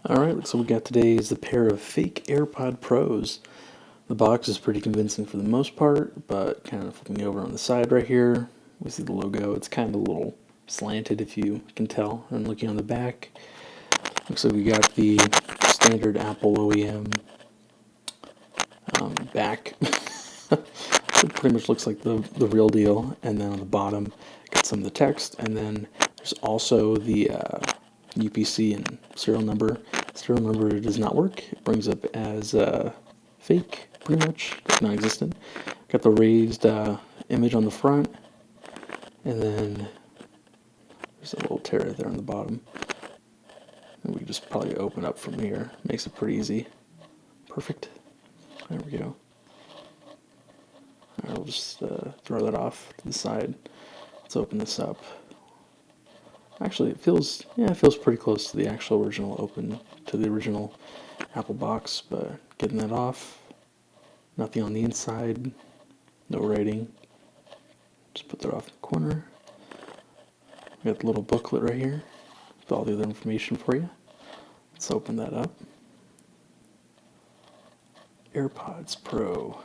Alright, so we got today is the pair of fake AirPod Pros. The box is pretty convincing for the most part, but kind of flipping over on the side right here, we see the logo. It's kind of a little slanted if you can tell. And looking on the back, looks like we got the standard Apple OEM back. It pretty much looks like the real deal. And then on the bottom, got some of the text, and then there's also the UPC and serial number. Serial number does not work. It brings up as fake, pretty much, non-existent. Got the raised image on the front, and then there's a little tear right there on the bottom. And we just probably open up from here. Makes it pretty easy. Perfect. There we go. Alright, we'll just throw that off to the side. Let's open this up. Actually, it feels pretty close to the actual original the original Apple box, but getting that off, nothing on the inside, no writing. Just put that off in the corner. We got the little booklet right here with all the other information for you. Let's open that up. AirPods Pro.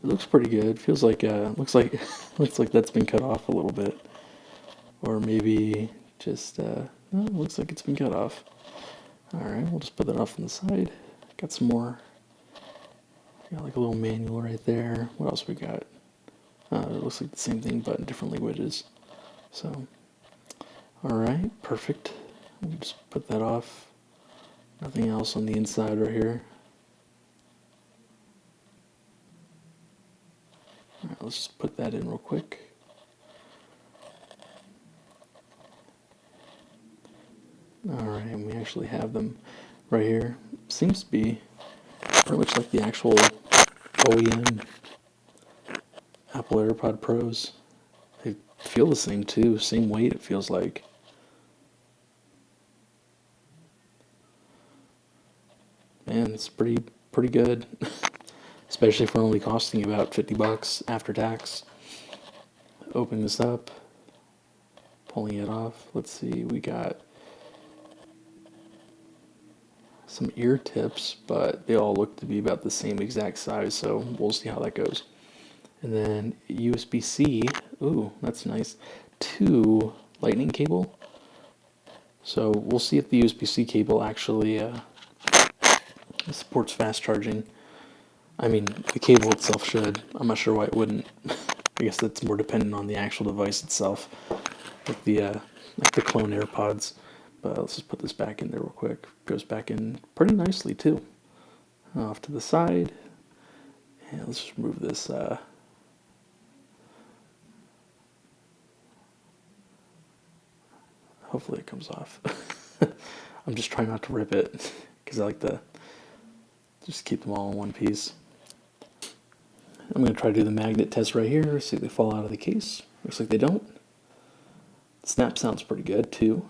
It looks pretty good. Feels like looks like that's been cut off a little bit, or maybe just no, it looks like it's been cut off. All right, we'll just put that off on the side. Got some more. Got like a little manual right there. What else we got? It looks like the same thing but in different languages. So, all right, perfect. We'll just put that off. Nothing else on the inside right here. Alright, let's just put that in real quick. Alright, and we actually have them right here. Seems to be pretty much like the actual OEM Apple AirPod Pros. They feel the same too, same weight it feels like. Man, it's pretty good. Especially for only costing about $50 after tax. Opening this up, pulling it off. Let's see, we got some ear tips, but they all look to be about the same exact size, so we'll see how that goes. And then USB-C, ooh, that's nice, to lightning cable. So we'll see if the USB-C cable actually supports fast charging. I mean, the cable itself should. I'm not sure why it wouldn't. I guess that's more dependent on the actual device itself, like the clone AirPods. But let's just put this back in there real quick. Goes back in pretty nicely too. Off to the side, and let's just remove this. Hopefully it comes off. I'm just trying not to rip it because I like to just keep them all in one piece. I'm going to try to do the magnet test right here, see if they fall out of the case. Looks like they don't. Snap sounds pretty good too.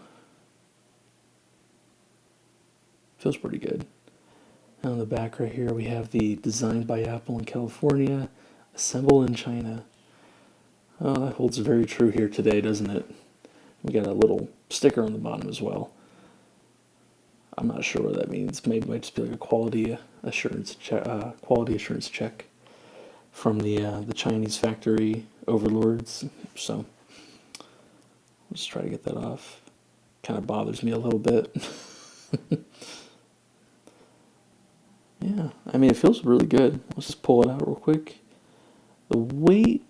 Feels pretty good. And on the back right here we have the designed by Apple in California, assembled in China. Oh, that holds very true here today, doesn't it? We got a little sticker on the bottom as well. I'm not sure what that means. Maybe it might just be like a quality assurance check from the Chinese factory overlords. So let's try to get that off. Kind of bothers me a little bit. Yeah, I mean, it feels really good. Let's just pull it out real quick. The weight,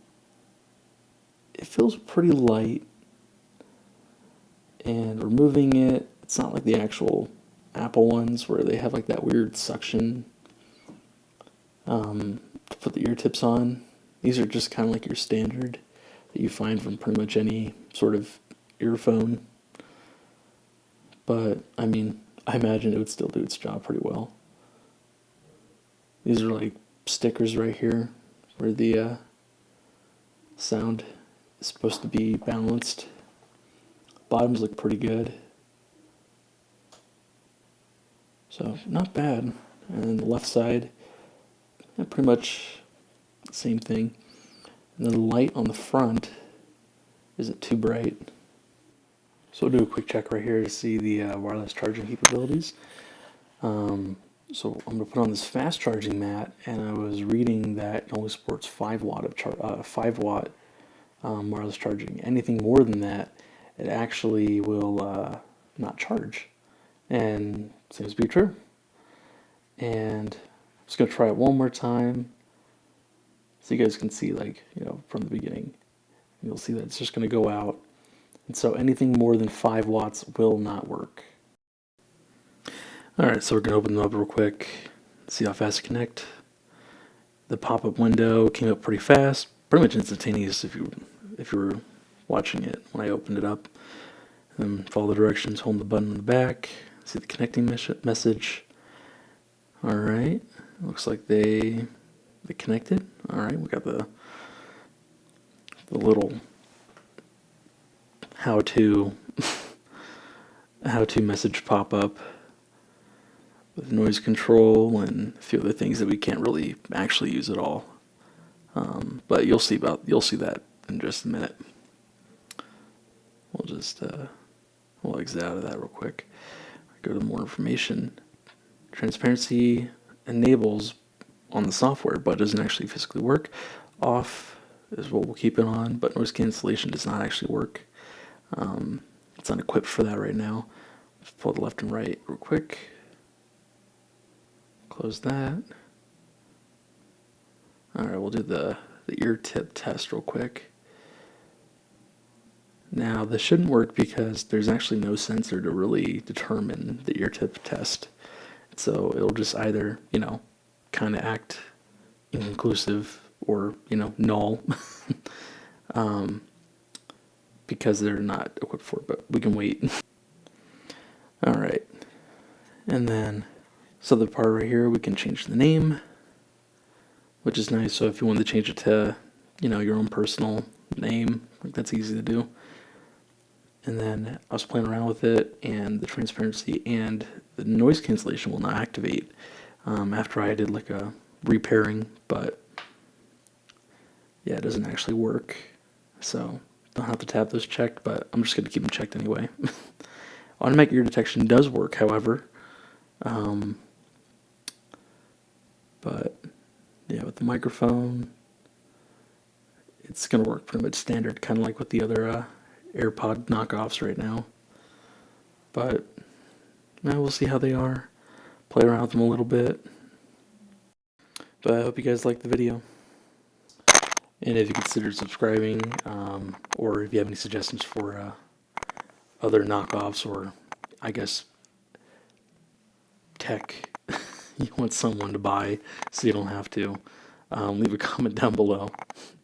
it feels pretty light. And removing it, it's not like the actual Apple ones where they have like that weird suction to put the ear tips on. These are just kind of like your standard that you find from pretty much any sort of earphone. But, I mean, I imagine it would still do its job pretty well. These are like stickers right here where the sound is supposed to be balanced. Bottoms look pretty good. So, not bad. And then the left side, pretty much the same thing. And then the light on the front, is it too bright? So we'll do a quick check right here to see the wireless charging capabilities. So I'm going to put on this fast charging mat, and I was reading that it only supports 5 watt of 5 watt wireless charging. Anything more than that, it actually will not charge, and it seems to be true. And I'm just going to try it one more time, so you guys can see, like, from the beginning. You'll see that it's just going to go out, and so anything more than 5 watts will not work. Alright, so we're going to open them up real quick, see how fast it connect. The pop-up window came up pretty fast, pretty much instantaneous if you were watching it when I opened it up. And then follow the directions, hold the button on the back, see the connecting message. Alright, looks like they connected. Alright, we got the little how-to message pop up with noise control and a few other things that we can't really actually use at all. But you'll see that in just a minute. We'll just we'll exit out of that real quick. Go to more information. Transparency enables on the software, but doesn't actually physically work. Off is what we'll keep it on, but noise cancellation does not actually work. It's unequipped for that right now. Just pull the left and right real quick. Close that. Alright, we'll do the ear tip test real quick. Now, this shouldn't work because there's actually no sensor to really determine the ear tip test. So it'll just either, kind of act inconclusive or, null. Because they're not equipped for it, but we can wait. Alright. And then, so the part right here, we can change the name, which is nice. So if you want to change it to, your own personal name, that's easy to do. And then I was playing around with it, and the transparency and the noise cancellation will not activate after I did like a repairing, but yeah, it doesn't actually work. So don't have to tap those checked, but I'm just going to keep them checked anyway. Automatic ear detection does work, however. But yeah, with the microphone, it's going to work pretty much standard, kind of like with the other AirPod knockoffs right now. But now we'll see how they are. Play around with them a little bit. But I hope you guys liked the video. And if you consider subscribing, or if you have any suggestions for other knockoffs, or I guess tech you want someone to buy so you don't have to, leave a comment down below.